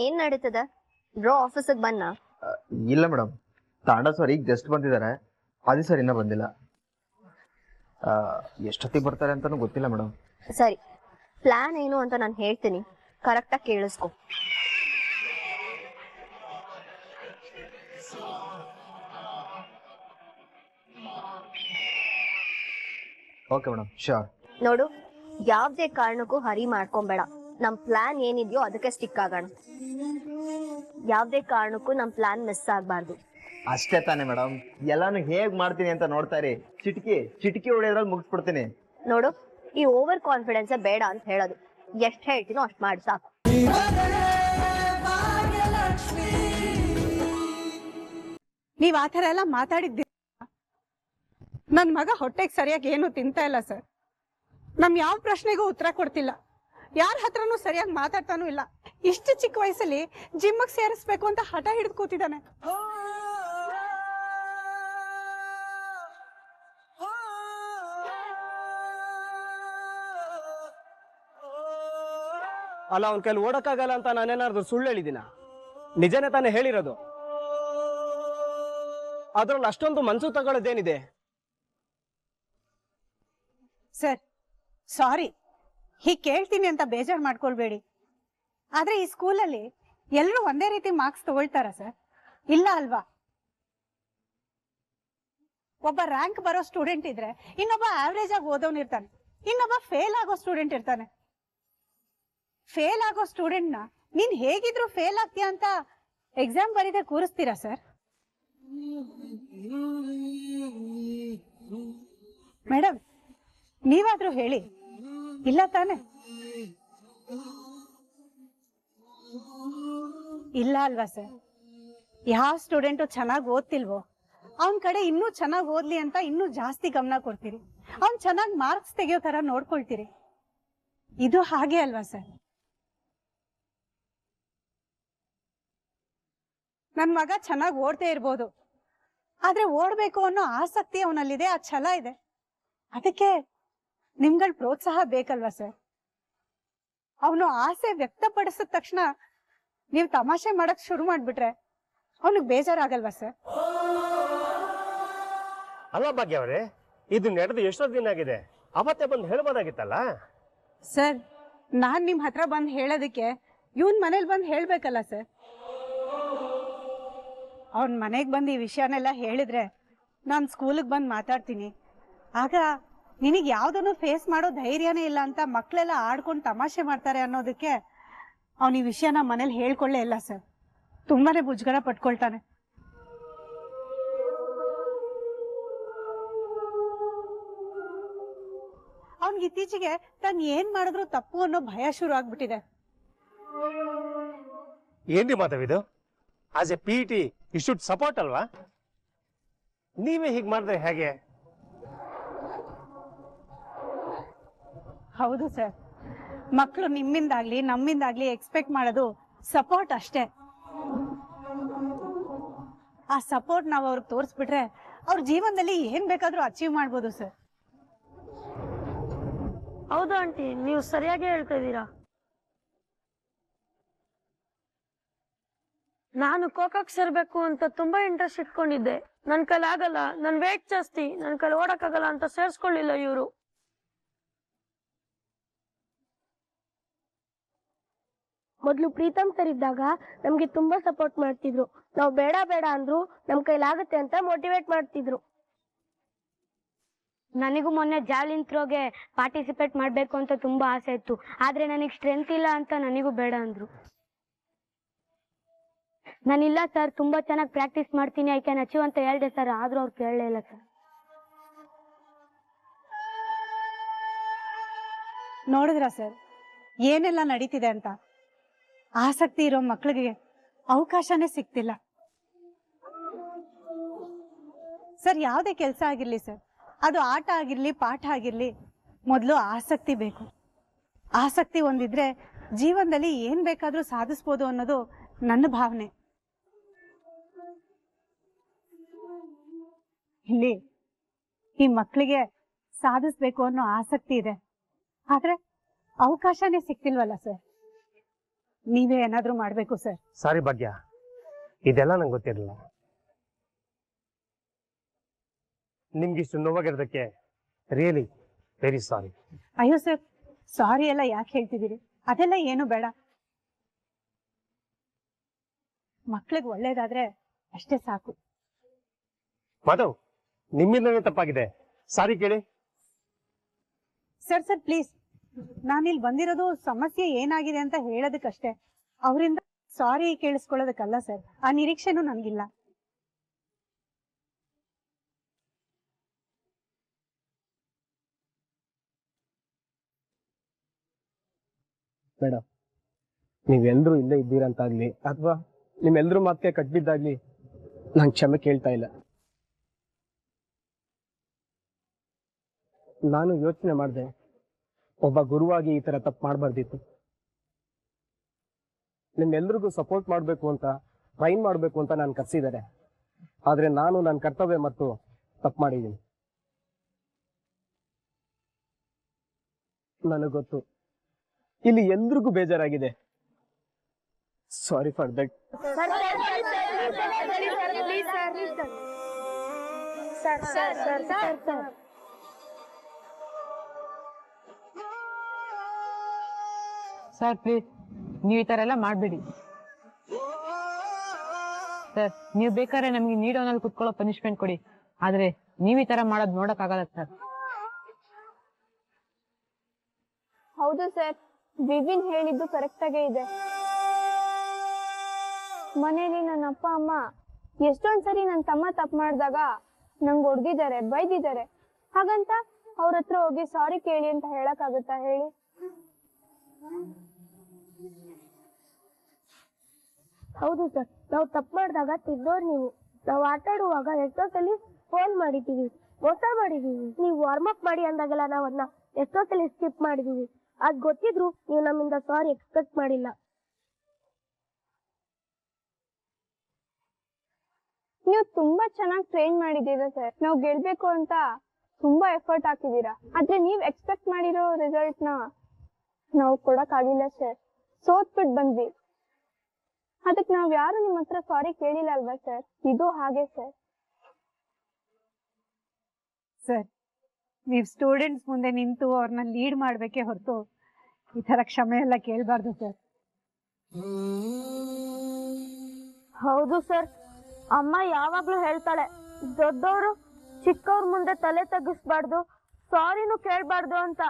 ಏನ್ ನಡೀತದ? ಬ್ರೋ ಆಫೀಸಿಗೆ ಬನ್ನ? ಇಲ್ಲ ಮೇಡಮ್, ತಾಂಡ ಸರ್ ಈಗ ಜಸ್ಟ್ ಬಂದಿದ್ದಾರೆ. ಅದೇ ಸರ್ ಇನ್ನೂ ಬಂದಿಲ್ಲ. ಎಷ್ಟೊತ್ತಿಗೆ ಬರ್ತಾರೆ ಅಂತಾನೂ ಗೊತ್ತಿಲ್ಲ ಮೇಡಮ್. ಸರಿ, ಪ್ಲಾನ್ ಏನು ಅಂತ ನಾನು ಹೇಳ್ತೀನಿ, ಕರೆಕ್ಟಾಗಿ ಕೇಳಿಸ್ಕೊ. Okay madam, sure. ನೋಡು, ಯಾವ್ದೇ ಕಾರಣಕ್ಕೂ ಹರಿ ಮಾಡ್ಕೊಂಬೇಡ. ನಮ್ ಪ್ಲಾನ್ ಏನಿದೆಯೋ ಅದಕ್ಕೆ ಸ್ಟಿಕ್ ಆಗೋಣ. ಯಾವ್ದೇ ಕಾರಣಕ್ಕೂ ನಮ್ ಪ್ಲಾನ್ ಮಿಸ್ ಆಗ್ಬಾರ್ದು. ಅಷ್ಟೇ ತಾನೇ ಮೇಡಮ್, ಎಲ್ಲಾನು ಹೇಗ್ ಮಾಡ್ತೀನಿ ಅಂತ ನೋಡ್ತಾ ಇರಿ. ಚಿಟಿಕಿ ಹೊಡೆಯೋದ್ರಲ್ಲಿ ಮುಗಿಸ್ಬಿಡ್ತೀನಿ. ನೋಡು, ಈ ಓವರ್ ಕಾನ್ಫಿಡೆನ್ಸ್ ಬೇಡ ಅಂತ ಹೇಳೋದು. ಎಷ್ಟ್ ಹೇಳ್ತೀನೋ ಅಷ್ಟ್ ಮಾಡಿ ಸಾಕು. ನೀವ್ ಆ ಥರ ಎಲ್ಲ ಮಾತಾಡಿದ್ದೀರ. ನನ್ ಮಗ ಹೊಟ್ಟೆಗೆ ಸರಿಯಾಗಿ ಏನು ತಿಂತಾ ಇಲ್ಲ ಸರ್. ನಮ್ ಯಾವ ಪ್ರಶ್ನೆಗೂ ಉತ್ತರ ಕೊಡ್ತಿಲ್ಲ, ಯಾರ ಹತ್ರನೂ ಸರಿಯಾಗಿ ಮಾತಾಡ್ತಾನೂ ಇಲ್ಲ. ಇಷ್ಟು ಚಿಕ್ಕ ವಯಸ್ಸಲ್ಲಿ ಜಿಮ್ಗೆ ಸೇರಿಸ್ಬೇಕು ಅಂತ ಹಠ ಹಿಡಿದು ಕೂತಿದ್ದಾನೆ. ಅಲ್ಲ, ಅವನ ಕೈಲಿ ಓಡಕ್ಕಾಗಲ್ಲ ಅಂತ ನಾನೇನಾದ್ರು ಸುಳ್ಳು ಹೇಳಿದ್ದೀನ? ನಿಜನೇ ತಾನೇ ಹೇಳಿರೋದು. ಅದ್ರಲ್ಲಿ ಅಷ್ಟೊಂದು ಮನ್ಸು ತಗೊಳ್ಳೋದೇನಿದೆ? ಸರ್ ಸಾರಿ, ಹೀಗೆ ಕೇಳ್ತೀನಿ ಅಂತ ಬೇಜಾರು ಮಾಡ್ಕೊಳ್ಬೇಡಿ. ಆದ್ರೆ ಈ ಸ್ಕೂಲಲ್ಲಿ ಎಲ್ಲರೂ ಒಂದೇ ರೀತಿ ಮಾರ್ಕ್ಸ್ ತಗೊಳ್ತಾರ ಸರ್? ಇಲ್ಲ ಅಲ್ವಾ? ಒಬ್ಬ ರ್ಯಾಂಕ್ ಬರೋ ಸ್ಟೂಡೆಂಟ್ ಇದ್ರೆ ಇನ್ನೊಬ್ಬ ಆವರೇಜ್ ಆಗಿ ಓದೋನ್ ಇರ್ತಾನೆ, ಇನ್ನೊಬ್ಬ ಫೇಲ್ ಆಗೋ ಸ್ಟೂಡೆಂಟ್ ಇರ್ತಾನೆ. ಫೇಲ್ ಆಗೋ ಸ್ಟೂಡೆಂಟ್ ನ ನೀನ್ ಹೇಗಿದ್ರು ಫೇಲ್ ಆಗ್ತೀಯ ಅಂತ ಎಕ್ಸಾಮ್ ಬರೀದೆ ಕೂರಿಸ್ತೀರಾ ಸರ್? ಮೇಡಮ್, ನೀವಾದ್ರೂ ಹೇಳಿ, ಇಲ್ಲ ತಾನೆ? ಇಲ್ಲ ಅಲ್ವಾ ಸರ್? ಯಾವ ಸ್ಟೂಡೆಂಟು ಚೆನ್ನಾಗಿ ಓದ್ತಿಲ್ವೋ ಅವನ್ ಕಡೆ ಇನ್ನೂ ಚೆನ್ನಾಗಿ ಓದ್ಲಿ ಅಂತ ಇನ್ನೂ ಜಾಸ್ತಿ ಗಮನ ಕೊಡ್ತೀರಿ. ಅವ್ನ್ ಚೆನ್ನಾಗಿ ಮಾರ್ಕ್ಸ್ ತೆಗಿಯೋ ತರ ನೋಡ್ಕೊಳ್ತೀರಿ. ಇದು ಹಾಗೆ ಅಲ್ವಾ ಸರ್? ನನ್ ಮಗ ಚೆನ್ನಾಗಿ ಓಡ್ತೇ ಇರ್ಬೋದು, ಆದ್ರೆ ಓಡ್ಬೇಕು ಅನ್ನೋ ಆಸಕ್ತಿ ಅವನಲ್ಲಿದೆ, ಆ ಛಲ ಇದೆ. ಅದಕ್ಕೆ ನಿಮ್ಗಳ ಪ್ರೋತ್ಸಾಹ ಬೇಕಲ್ವಾ ಸರ್? ಅವನು ಆಸೆ ವ್ಯಕ್ತಪಡಿಸಿದ ತಕ್ಷಣ ನೀವು ತಮಾಷೆ ಮಾಡಕ್ ಶುರು ಮಾಡ್ಬಿಟ್ರೆ ಅವನಿಗೆ ಬೇಜಾರಾಗಲ್ವಾ ಸರ್? ಅಲ್ಲ ಭಾಗ್ಯ ಅವರೇ, ಇದು ನಡೆದು ಎಷ್ಟೋ ದಿನ ಆಗಿದೆ, ಅವತ್ತೇ ಬಂದು ಹೇಳ್ಬೋದಾಗಿತ್ತಲ್ಲ. ಸರ್, ನಾನ್ ನಿಮ್ ಹತ್ರ ಬಂದು ಹೇಳೋದಕ್ಕೆ ಇವನ್ ಮನೇಲಿ ಬಂದು ಹೇಳ್ಬೇಕಲ್ಲ ಸರ್? ಅವನ್ ಮನೆಗ್ ಬಂದು ಈ ವಿಷಯನೆಲ್ಲ ಹೇಳಿದ್ರೆ ನಾನ್ ಸ್ಕೂಲಿಗೆ ಬಂದು ಮಾತಾಡ್ತೀನಿ. ಆಗ ನಿನಗೆ ಯಾವ್ದನ್ನು ಫೇಸ್ ಮಾಡೋ ಧೈರ್ಯನೇ ಇಲ್ಲ ಅಂತ ಮಕ್ಕಳೆಲ್ಲ ಆಡ್ಕೊಂಡು ತಮಾಷೆ ಮಾಡ್ತಾರೆ ಅನ್ನೋದಕ್ಕೆ ಅವನ್ ಈ ವಿಷಯನ ಮನೇಲಿ ಹೇಳ್ಕೊಳ್ಳೇ ಇಲ್ಲ ಸರ್. ತುಂಬಾನೇ ಮುಜುಗರ ಪಟ್ಕೊಳ್ತಾನೆ. ಅವನ್ಗೆ ಇತ್ತೀಚೆಗೆ ತಾನು ಏನ್ ಮಾಡಿದ್ರು ತಪ್ಪು ಅನ್ನೋ ಭಯ ಶುರು ಆಗ್ಬಿಟ್ಟಿದೆ. ಏನ್ರಿ ಮಾತಾವಿದು? As a PET you should support ಅಲ್ವಾ? ನೀವೇ ಹೀಗೆ ಮಾಡಿದ್ರೆ ಹೇಗೆ? ಹೌದು ಸರ್, ಮಕ್ಕಳು ನಿಮ್ಮಿಂದಾಗ್ಲಿ ನಮ್ಮಿಂದಾಗ್ಲಿ ಎಕ್ಸ್ಪೆಕ್ಟ್ ಮಾಡೋದು ಸಪೋರ್ಟ್ ಅಷ್ಟೇ. ಆ ಸಪೋರ್ಟ್ ನಾವು ಅವ್ರಿಗೆ ತೋರಿಸ್ಬಿಟ್ರೆ ಅವ್ರ ಜೀವನದಲ್ಲಿ ಏನ್ ಬೇಕಾದ್ರೂ ಅಚೀವ್ ಮಾಡ್ಬೋದು ಸರ್. ಹೌದು ಆಂಟಿ, ನೀವು ಸರಿಯಾಗಿ ಹೇಳ್ತಾ ಇದ್ದೀರಾ. ನಾನು ಖೋಖೋಕ್ ಸೇರ್ಬೇಕು ಅಂತ ತುಂಬಾ ಇಂಟ್ರೆಸ್ಟ್ ಇಟ್ಕೊಂಡಿದ್ದೆ. ನನ್ ಕೈಲಿ ಆಗಲ್ಲ, ನನ್ ವೇಟ್ ಜಾಸ್ತಿ, ನನ್ ಕೈಲಿ ಓಡಕ್ಕಾಗಲ್ಲ ಅಂತ ಸೇರ್ಸ್ಕೊಳ್ಳಿಲ್ಲ ಇವರು. ಮೊದ್ಲು ಪ್ರೀತಮ್ ಸರ್ ಇದ್ದಾಗ ನಮ್ಗೆ ತುಂಬಾ ಸಪೋರ್ಟ್ ಮಾಡ್ತಿದ್ರು. ನಾವು ಬೇಡ ಬೇಡ ಅಂದ್ರು ನಮ್ ಕೈಲಾಗುತ್ತೆ ಅಂತ ಮೋಟಿವೇಟ್ ಮಾಡ್ತಿದ್ರು. ನನಗೂ ಮೊನ್ನೆ ಜಾವ್ಲಿನ್ ಥ್ರೋಗೆ ಪಾರ್ಟಿಸಿಪೇಟ್ ಮಾಡ್ಬೇಕು ಅಂತ ತುಂಬಾ ಆಸೆ ಇತ್ತು, ಆದ್ರೆ ನನಗೆ ಸ್ಟ್ರೆಂತ್ ಇಲ್ಲ ಅಂತ ನನಗೂ ಬೇಡ ಅಂದ್ರು. ನಾನಿಲ್ಲ ಸರ್, ತುಂಬಾ ಚೆನ್ನಾಗಿ ಪ್ರಾಕ್ಟೀಸ್ ಮಾಡ್ತೀನಿ, ಐ ಕ್ಯಾನ್ ಅಚೀವ್ ಅಂತ ಹೇಳ್ದೆ ಸರ್, ಆದ್ರೂ ಅವ್ರು ಕೇಳಲೇ ಇಲ್ಲ ಸರ್. ನೋಡಿದ್ರ ಸರ್ ಏನೆಲ್ಲ ನಡೀತಿದೆ ಅಂತ? ಆಸಕ್ತಿ ಇರೋ ಮಕ್ಕಳಿಗೆ ಅವಕಾಶನೇ ಸಿಗ್ತಿಲ್ಲ ಸರ್. ಯಾವುದೇ ಕೆಲಸ ಆಗಿರ್ಲಿ ಸರ್, ಅದು ಆಟ ಆಗಿರ್ಲಿ ಪಾಠ ಆಗಿರ್ಲಿ, ಮೊದಲು ಆಸಕ್ತಿ ಬೇಕು. ಆಸಕ್ತಿ ಒಂದಿದ್ರೆ ಜೀವನದಲ್ಲಿ ಏನ್ ಬೇಕಾದ್ರೂ ಸಾಧಿಸ್ಬೋದು ಅನ್ನೋದು ನನ್ನ ಭಾವನೆ. ಇಲ್ಲಿ ಈ ಮಕ್ಕಳಿಗೆ ಸಾಧಿಸ್ಬೇಕು ಅನ್ನೋ ಆಸಕ್ತಿ ಇದೆ, ಆದ್ರೆ ಅವಕಾಶನೇ ಸಿಕ್ತಿಲ್ವಲ್ಲ ಸರ್. ನೀವೇ ಏನಾದ್ರೂ ಮಾಡ್ಬೇಕು ಸರ್. ಸಾರಿ ಭಾಗ್ಯ, ಇದೆಲ್ಲ ನಂಗೆ ಗೊತ್ತಿರಲಿಲ್ಲ. ನಿಮ್ಗೆ ಇಷ್ಟು ನೋವಾಗಿರೋದಕ್ಕೆ ರಿಯಲಿ ವೆರಿ ಸಾರಿ. ಅಯ್ಯೋ ಸರ್, ಸಾರಿ ಎಲ್ಲ ಯಾಕೆ ಹೇಳ್ತಿದ್ದೀರಿ? ಅದೆಲ್ಲ ಏನು ಬೇಡ. ಮಕ್ಳಿಗೆ ಒಳ್ಳೇದಾದ್ರೆ ಅಷ್ಟೇ ಸಾಕು. ಮಾಧವ್, ನಿಮ್ಮಿಂದನೇ ತಪ್ಪಾಗಿದೆ, ಸಾರಿ ಕೇಳಿ. ಸರ್ ಪ್ಲೀಸ್, ನಾನಿಲ್ಲಿ ಬಂದಿರೋದು ಸಮಸ್ಯೆ ಏನಾಗಿದೆ ಅಂತ ಹೇಳೋದಕ್ಕಷ್ಟೇ. ಅವರಿಂದ ಸಾರಿ ಕೇಳಿಸ್ಕೊಳ್ಳೋದಕ್ಕಲ್ಲ ಸರ್. ಆ ನಿರೀಕ್ಷೆನೂ ನನ್ಗಿಲ್ಲ. ಮೇಡಮ್, ನೀವೆಲ್ಲರೂ ಇಲ್ಲೇ ಇದ್ದೀರಂತಾಗ್ಲಿ ಅಥವಾ ನಿಮ್ಮೆಲ್ಲರೂ ಮತ್ತೆ ಕಟ್ಬಿದ್ದಾಗ್ಲಿ ನಾನು ಕ್ಷಮೆ ಕೇಳ್ತಾ ಇಲ್ಲ. ನಾನು ಯೋಚನೆ ಮಾಡಿದೆ, ಒಬ್ಬ ಗುರುವಾಗಿ ಈ ತರ ತಪ್ಪು ಮಾಡಬಾರ್ದಿತ್ತು. ನಿಮ್ಮೆಲ್ರಿಗೂ ಸಪೋರ್ಟ್ ಮಾಡಬೇಕು ಅಂತ, ಟ್ರೈನ್ ಮಾಡಬೇಕು ಅಂತ ನಾನು ಕರ್ಸಿದ್ದಾರೆ. ಆದ್ರೆ ನಾನು ನನ್ನ ಕರ್ತವ್ಯ ಮತ್ತು ತಪ್ಪು ಮಾಡಿದ್ದೀನಿ. ನನಗೆ ಗೊತ್ತು, ಇಲ್ಲಿ ಎಲ್ರಿಗೂ ಬೇಜಾರಾಗಿದೆ. Sorry for that. Sir please, ನೀವು ಈ ತರ ಎಲ್ಲ ಮಾಡಬೇಡಿ ಸರ್. ನೀವು ಬೇಕಾದ್ರೆ ನಮಗೆ ನೀಡೋನಲ್ಲಿ ಕುತ್ಕೊಳ್ಳೋ ಪನಿಷ್ಮೆಂಟ್ ಕೊಡಿ, ಆದ್ರೆ ನೀವು ಈ ತರ ಮಾಡೋದು ನೋಡಕ್ಕಾಗಲ್ಲ ಸರ್. ಹೌದು ಸರ್, ವಿವಿನ್ ಹೇಳಿದ್ದು ಕರೆಕ್ಟ್ ಆಗೇ ಇದೆ. ಮನೇಲಿ ನನ್ನ ಅಪ್ಪ ಅಮ್ಮ ಎಷ್ಟೊಂದ್ಸರಿ ನನ್ನ ತಮ್ಮ ತಪ್ಪು ಮಾಡಿದಾಗ ನಂಗೆ ಹೊಡೆದಿದ್ದಾರೆ, ಬೈದಿದ್ದಾರೆ. ಹಾಗಂತ ಅವ್ರ ಹತ್ರ ಹೋಗಿ ಸಾರಿ ಕೇಳಿ ಅಂತ ಹೇಳಕ್ಕಾಗುತ್ತಾ ಹೇಳಿ? ಹೌದು ಸರ್, ನಾವು ತಪ್ಪು ಮಾಡಿದಾಗ ತಿದ್ದೋರು ನೀವು. ನಾವು ಆಟ ಆಡುವಾಗ ಎಷ್ಟೊತ್ತಲ್ಲಿ ಫೋನ್ ಮಾಡಿದೀವಿ, ಮೋಸ ಮಾಡಿದೀವಿ. ನೀವು ವಾರ್ಮ್ ಅಪ್ ಮಾಡಿ ಅಂದಾಗೆಲ್ಲ ನಾವು ಅದನ್ನ ಎಷ್ಟೊತ್ತಲ್ಲಿ ಸ್ಕಿಪ್ ಮಾಡಿದೀವಿ. ಅದ್ ಗೊತ್ತಿದ್ರು ನೀವು ನಮ್ಮಿಂದ ಸಾರಿ ಎಕ್ಸ್ಪೆಕ್ಟ್ ಮಾಡಿಲ್ಲ. ನೀವು ತುಂಬಾ ಚೆನ್ನಾಗಿ ಟ್ರೈನ್ ಮಾಡಿದ್ದೀರಾ ಸರ್. ನಾವು ಗೆಲ್ಬೇಕು ಅಂತ ತುಂಬಾ ಎಫರ್ಟ್ ಹಾಕಿದೀರಾ. ಆದ್ರೆ ನೀವ್ ಎಕ್ಸ್ಪೆಕ್ಟ್ ಮಾಡಿರೋ ರಿಸಲ್ಟ್ ನ ನಾವು ಕೊಡಕ್ ಆಗಿಲ್ಲ ಸರ್. ಸೋತ್ಬಿಟ್ಟು ಬಂದ್ವಿ. ಅದಕ್ಕೆ ನಾವ್ ಯಾರು ನಿಮ್ ಹತ್ರ ಸಾರಿ ಕೇಳಿಲ್ಲ ಅಲ್ವಾ ಸರ್? ಇದು ಹಾಗೆ ಸರ್. ಸರ್, ನೀವ್ ಸ್ಟೂಡೆಂಟ್ಸ್ ಮುಂದೆ ನಿಂತು ಅವ್ರನ್ನ ಲೀಡ್ ಮಾಡ್ಬೇಕೇ ಹೊರತು ಈ ತರ ಕ್ಷಮೆ ಎಲ್ಲ ಕೇಳ್ಬಾರ್ದು ಸರ್. ಹೌದು ಸರ್, ಅಮ್ಮ ಯಾವಾಗ್ಲೂ ಹೇಳ್ತಾಳೆ, ದೊಡ್ಡವರು ಚಿಕ್ಕವ್ರ ಮುಂದೆ ತಲೆ ತಗ್ಗಿಸ್ಬಾರ್ದು, ಸಾರಿನೂ ಕೇಳ್ಬಾರ್ದು ಅಂತ.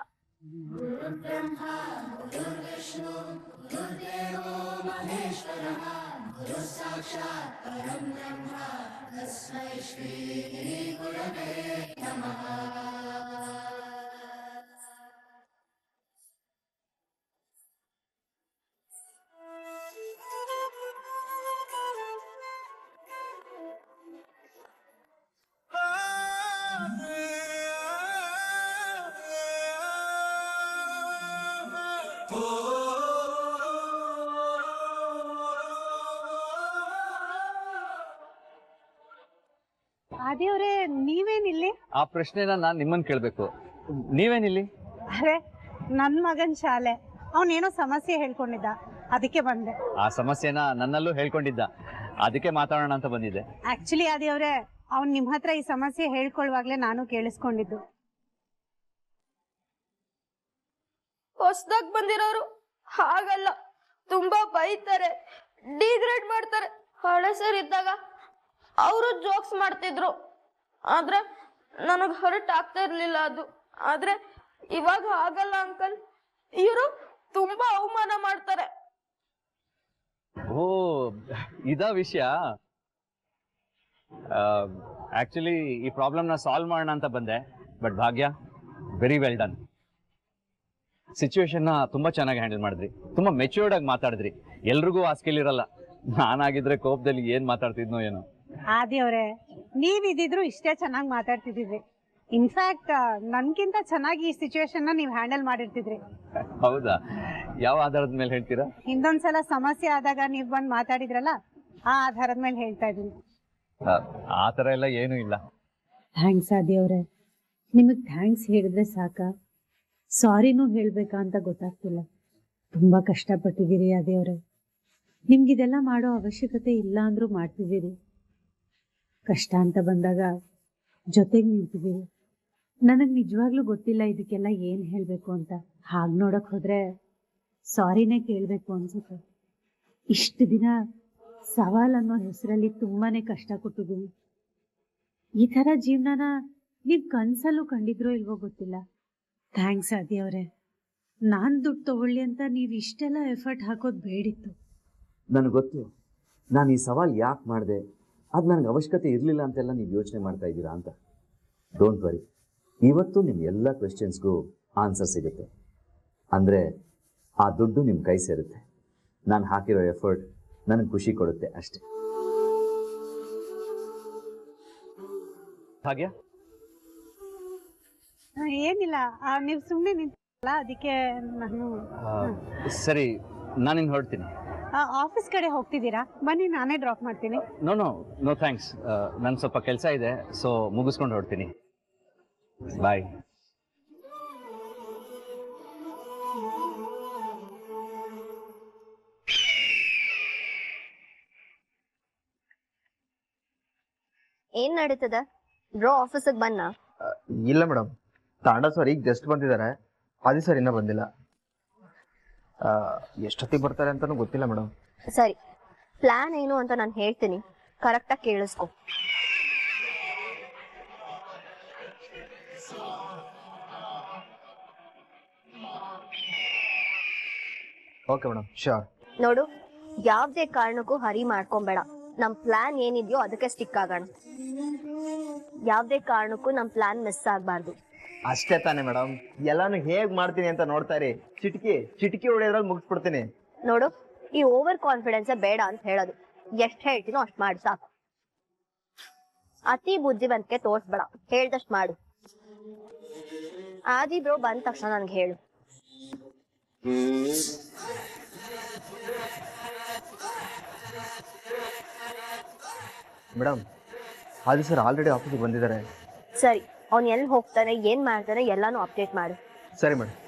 ಆದಿಯವ್ರೆ, ನೀವೇನಿಲ್ಲಿ? ಆ ಪ್ರಶ್ನೆನ ನಾನ್ ನಿಮ್ಮನ್ ಕೇಳ್ಬೇಕು, ನೀವೇನಿಲ್ಲಿ? ಅರೆ, ನನ್ ಮಗನ್ ಶಾಲೆ, ಅವನೇನೋ ಸಮಸ್ಯೆ ಹೇಳ್ಕೊಂಡಿದ್ದ, ಅದಕ್ಕೆ ಬಂದೆ. ಆ ಸಮಸ್ಯೆನ ನನ್ನಲ್ಲೂ ಹೇಳ್ಕೊಂಡಿದ್ದ, ಅದಕ್ಕೆ ಮಾತಾಡೋಣ ಅಂತ ಬಂದಿದ್ದೆ. ಆಕ್ಚುಲಿ ಆದಿಯವ್ರೆ, ಅವ್ನ್ ನಿಮ್ ಹತ್ರ ಈ ಸಮಸ್ಯೆ ಹೇಳ್ಕೊಳ್ವಾಗ್ಲೇ ನಾನು ಕೇಳಿಸ್ಕೊಂಡಿದ್ದು. ಹೊಸ್ದಾಗ್ ಬಂದಿರೋರು ಹಾಗಲ್ಲ, ತುಂಬಾ ಬೈತಾರೆ, ಡಿಗ್ರೇಡ್ ಮಾಡ್ತಾರೆ. ಹಳೆ ಸರ್ ಇದ್ದಾಗ ಅವರು ಜೋಕ್ಸ್ ಮಾಡ್ತಿದ್ರು, ಆದ್ರೆ ನನಗ್ ಹರ್ಟ್ ಆಗ್ತಾ ಇರ್ಲಿಲ್ಲ ಅದು. ಆದ್ರೆ ಇವಾಗ ಆಗಲ್ಲ ಅಂಕಲ್, ಇವರು ತುಂಬಾ ಅವಮಾನ ಮಾಡ್ತಾರೆ. ಓ, ಇದಾ ವಿಷಯ. ಆಕ್ಚುಲಿ ಈ ಪ್ರಾಬ್ಲಮ್ ನ ಸಾಲ್ವ್ ಮಾಡೋಣ ಅಂತ ಬಂದೆ. But Bhagya, very well done. Situation ನ ತುಂಬಾ ಚೆನ್ನಾಗಿ ಹ್ಯಾಂಡಲ್ ಮಾಡಿದ್ರಿ, ತುಂಬಾ ಮೆಚ್ಯೂರ್ಡ್ ಆಗಿ ಮಾತಾಡಿದ್ರಿ. ಎಲ್ರಿಗೂ ಆ ಸ್ಕಿಲ್ ಇರಲ್ಲ. ನಾನಾಗಿದ್ರೆ ಕೋಪದಲ್ಲಿ ಏನ್ ಮಾತಾಡ್ತಿದ್ನೋ ಏನೋ. ಆದಿಯವ್ರೆ, ನೀವಿದ್ರು ಇಷ್ಟೇ ಚೆನ್ನಾಗಿ ಮಾತಾಡ್ತಿದ್ರಿ. ಇನ್ಫ್ಯಾಕ್ಟ್ ನನ್ಗಿಂತ ಚೆನ್ನಾಗಿ ಈ ಸಿಚುವೇಶನ್ ನ ನೀವ್ ಹ್ಯಾಂಡಲ್ ಮಾಡಿರ್ತಿದ್ರಿ. ಹೌದಾ? ಯಾವ ಆಧಾರದ ಮೇಲೆ ಹೇಳ್ತೀರಾ? ಹಿಂದೊಂದ್ಸಲ ಸಮಸ್ಯೆ ಆದಾಗ ನೀವ್ ಬಂದ್ ಮಾತಾಡಿದ್ರಲ್ಲ, ಆ ಆಧಾರದ ಮೇಲೆ ಹೇಳ್ತಾ ಇದ್ದೀನಿ. ಆ ತರ ಎಲ್ಲ ಏನೂ ಇಲ್ಲ. ಥ್ಯಾಂಕ್ಸ್ ಆದಿಯವ್ರೆ, ನಿಮಗ್ ಥ್ಯಾಂಕ್ಸ್ ಹೇಳಿದ್ರೆ ಸಾಕ, ಸಾರಿನೂ ಹೇಳ್ಬೇಕಾ ಅಂತ ಗೊತ್ತಾಗ್ತಿಲ್ಲ. ತುಂಬಾ ಕಷ್ಟಪಟ್ಟಿದ್ದೀರಿ ಆದಿಯವ್ರೆ. ನಿಮ್ಗಿದೆಲ್ಲ ಮಾಡೋ ಅವಶ್ಯಕತೆ ಇಲ್ಲ ಅಂದ್ರೂ ಮಾಡ್ತಿದ್ದೀರಿ. ಕಷ್ಟ ಅಂತ ಬಂದಾಗ ಜೊತೆಗೆ ನಿಂತಿದ್ದೀರಿ. ನನಗ್ ನಿಜವಾಗ್ಲೂ ಗೊತ್ತಿಲ್ಲ ಇದಕ್ಕೆಲ್ಲ ಏನ್ ಹೇಳ್ಬೇಕು ಅಂತ. ಹಾಗ್ ನೋಡಕ್ ಹೋದ್ರೆ ಸಾರಿನೇ ಕೇಳ್ಬೇಕು ಅನ್ಸುತ್ತೆ. ಇಷ್ಟು ದಿನ ಸವಾಲ್ ಅನ್ನೋ ಹೆಸರಲ್ಲಿ ತುಂಬಾನೇ ಕಷ್ಟ ಕೊಟ್ಟಿದ್ದೀನಿ. ಈ ತರ ಜೀವನನ ನೀವ್ ಕನ್ಸಲ್ಲೂ ಕಂಡಿದ್ರೋ ಇಲ್ವೋ ಗೊತ್ತಿಲ್ಲ. ಥ್ಯಾಂಕ್ಸ್ ಆದಿ ಅವ್ರೆ. ನಾನ್ ದುಡ್ಡು ತಗೊಳ್ಳಿ ಅಂತ ನೀವ್ ಇಷ್ಟೆಲ್ಲ ಎಫರ್ಟ್ ಹಾಕೋದ್ ಬೇಡಿತ್ತು. ನನಗೆ ಗೊತ್ತು ನಾನು ಈ ಸವಾಲ್ ಯಾಕೆ ಮಾಡಿದೆ, ಅದು ನನಗೆ ಅವಶ್ಯಕತೆ ಇರಲಿಲ್ಲ ಅಂತೆಲ್ಲ ನೀವು ಯೋಚನೆ ಮಾಡ್ತಾ ಇದ್ದೀರಾ ಅಂತ. ಡೋಂಟ್ ವರಿ, ಇವತ್ತು ನಿಮ್ಮ ಎಲ್ಲ ಕ್ವೆಶ್ಚನ್ಸ್ಗೂ ಆನ್ಸರ್ ಸಿಗುತ್ತೆ. ಅಂದರೆ ಆ ದುಡ್ಡು ನಿಮ್ಮ ಕೈ ಸೇರುತ್ತೆ. ನಾನು ಹಾಕಿರೋ ಎಫರ್ಟ್ ನನಗೆ ಖುಷಿ ಕೊಡುತ್ತೆ ಅಷ್ಟೇ. ಹಾಗೆ ಏನಿಲ್ಲ, ನೀವು ಸುಮ್ಮನೆ ನಿಂತಲ್ಲ ಅದಕ್ಕೆ ನಾನು ಸರಿ, ನಾನಿನ್ನು ಹೊರಡ್ತೀನಿ. ಆಫೀಸ್ ಕಡೆ ಹೋಗ್ತಿದ್ದೀರಾ? ಬನ್ನಿ ನಾನೇ ಡ್ರಾಪ್ ಮಾಡ್ತೀನಿ. ನೋ ಥ್ಯಾಂಕ್ಸ್, ನನ್ನ ಸ್ವಲ್ಪ ಕೆಲಸ ಇದೆ, ಸೊ ಮುಗಿಸ್ಕೊಂಡು ಹೊರಡ್ತೀನಿ. ಬಾಯ್. ಏನ್ ನಡೀತದ ಬ್ರೋ? ಆಫೀಸಿಗೆ ಬನ್ನ? ಇಲ್ಲ ಮೇಡಮ್, ತಾಂಡ ಸರ್ ಈಗ ಜಸ್ಟ್ ಬಂದಿದ್ದಾರೆ. ಆದಿ ಸರ್ ಇನ್ನೂ ಬಂದಿಲ್ಲ. ಎಷ್ಟೊತ್ತಿಗೆ ಬರ್ತಾರೆ ಅಂತಾನೂ ಗೊತ್ತಿಲ್ಲ ಮೇಡಮ್. ಸರಿ, ಪ್ಲಾನ್ ಏನು ಅಂತ ನಾನು ಹೇಳ್ತೀನಿ, ಕರೆಕ್ಟಾಗಿ ಕೇಳಿಸ್ಕೊ. Okay madam, sure. ನೋಡು, ಯಾವ್ದೇ ಕಾರಣಕ್ಕೂ ಹರಿ ಮಾಡ್ಕೊಂಬೇಡ. ನಮ್ ಪ್ಲಾನ್ ಏನಿದೆಯೋ ಅದಕ್ಕೆ ಸ್ಟಿಕ್ ಆಗೋಣ. ಯಾವ್ದೇ ಕಾರಣಕ್ಕೂ ನಮ್ ಪ್ಲಾನ್ ಮಿಸ್ ಆಗ್ಬಾರ್ದು. ಅಷ್ಟೇ ತಾನೇ ಮೇಡಮ್, ಎಲ್ಲಾನು ಹೇಗ್ ಮಾಡ್ತೀನಿ ಅಂತ ನೋಡ್ತಾ ಇರಿ. ಚಿಟಿಕಿ ಹೊಡೆಯೋದ್ರಲ್ಲಿ ಮುಗಿಸ್ಬಿಡ್ತೀನಿ. ನೋಡು, ಈ ಓವರ್ ಕಾನ್ಫಿಡೆನ್ಸ್ ಬೇಡ ಅಂತ ಹೇಳೋದು. ಎಷ್ಟ್ ಹೇಳ್ತೀನೋ ಅಷ್ಟ್ ಮಾಡಿ ಸಾಕು. ಅತಿ ಬುದ್ಧಿವಂತಿಕೆ ತೋರ್ಸ್ಬೇಡ, ಹೇಳ್ದಷ್ಟ್ ಮಾಡು. ಆದಿ ಬ್ರೋ ಬಂದ ತಕ್ಷಣ ನನ್ಗೆ ಹೇಳು. ಮೇಡಮ್, ಆದಿ ಸರ್ ಆಲ್ರೆಡಿ ಆಫೀಸಿಗೆ ಬಂದಿದ್ದಾರೆ. ಸರಿ, ಅವ್ನ್ ಎಲ್ಲಿ ಹೋಗ್ತಾನೆ, ಏನ್ ಮಾಡ್ತಾನೆ ಎಲ್ಲಾನು ಅಪ್ಡೇಟ್ ಮಾಡು. ಸರಿ ಮೇಡಮ್.